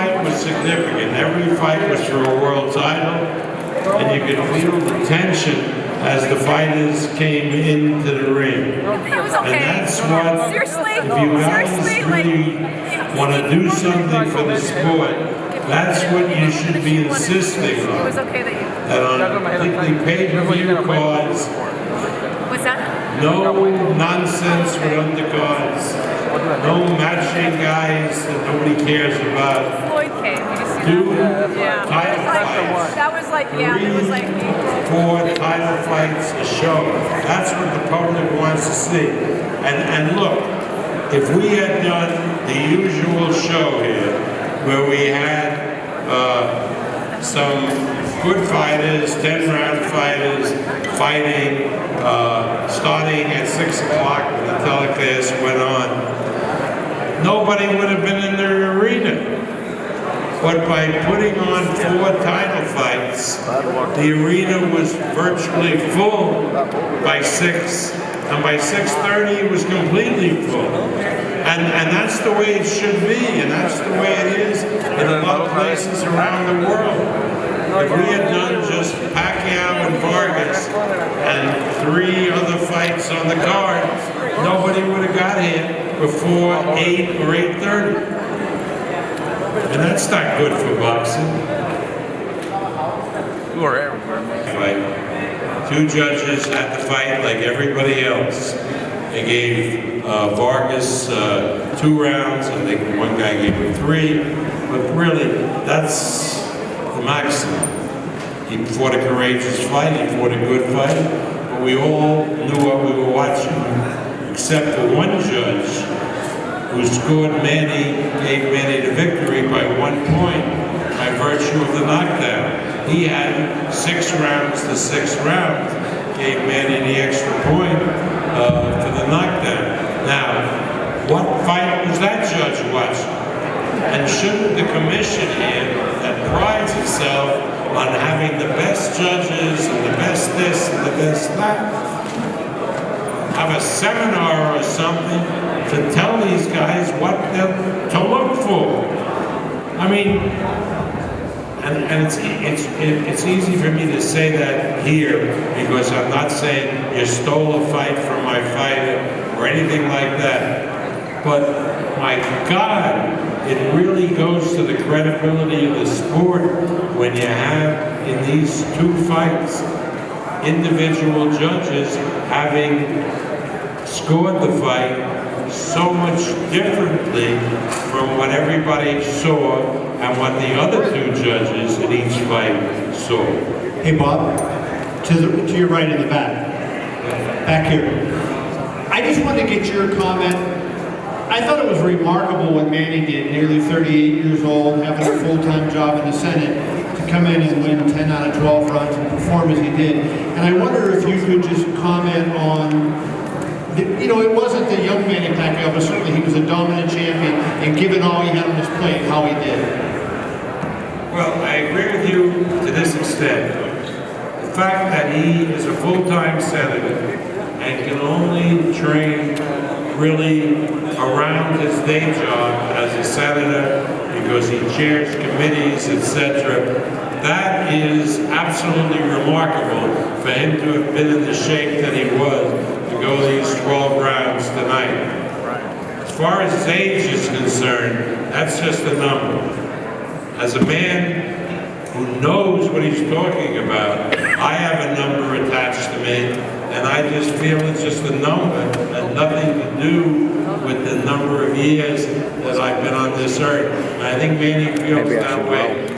fight was significant. Every fight was for a world title, and you could feel the tension as the fighters came into the ring. And that's what, if you guys really want to do something for the sport, that's what you should be insisting on. That on particularly pay-per-view cards, no nonsense with undercards, no matching guys that nobody cares about. Floyd came. Do title fights. That was like, yeah, it was like 4 title fights a show. That's what the public wants to see. And look, if we had done the usual show here, where we had some good fighters, 10-round fighters, fighting, starting at 6 o'clock when the telecast went on, nobody would have been in the arena. But by putting on 4 title fights, the arena was virtually full by 6, and by 6:30 it was completely full. And that's the way it should be, and that's the way it is in a lot of places around the world. If we had done just Pacquiao and Vargas and 3 other fights on the card, nobody would have got here before 8 or 8:30. And that's not good for boxing. You are everywhere, man. 2 judges had to fight like everybody else. They gave Vargas 2 rounds, I think one guy gave him 3. But really, that's the maximum. He fought a courageous fight, he fought a good fight, but we all knew what we were watching, except for one judge who scored Manny, gave Manny the victory by 1 point by virtue of the knockdown. He had 6 rounds to 6 rounds, gave Manny the extra point for the knockdown. Now, what fight was that judge watching? And shouldn't the commission here, that prides itself on having the best judges and the best this and the best that, have a seminar or something to tell these guys what to look for? I mean, and it's easy for me to say that here because I'm not saying you stole a fight from my fighter or anything like that. But my God, it really goes to the credibility of the sport when you have in these 2 fights individual judges having scored the fight so much differently from what everybody saw and what the other 2 judges in each fight saw. Hey Bob, to your right in the back here. I just wanted to get your comment. I thought it was remarkable what Manny did, nearly 38 years old, having a full-time job in the Senate, to come in and win 10 out of 12 runs and perform as he did. And I wonder if you could just comment on, you know, it wasn't the young Manny Pacquiao, but certainly he was a dominant champion, and given all he had on his plate, how he did. Well, I agree with you to this extent. The fact that he is a full-time senator and can only train really around his day job as a senator because he chairs committees, etc. That is absolutely remarkable for him to have been in the shape that he was to go these 12 rounds tonight. As far as his age is concerned, that's just a number. As a man who knows what he's talking about, I have a number attached to me, and I just feel it's just a number and nothing to do with the number of years that I've been on this earth. And I think Manny feels that way.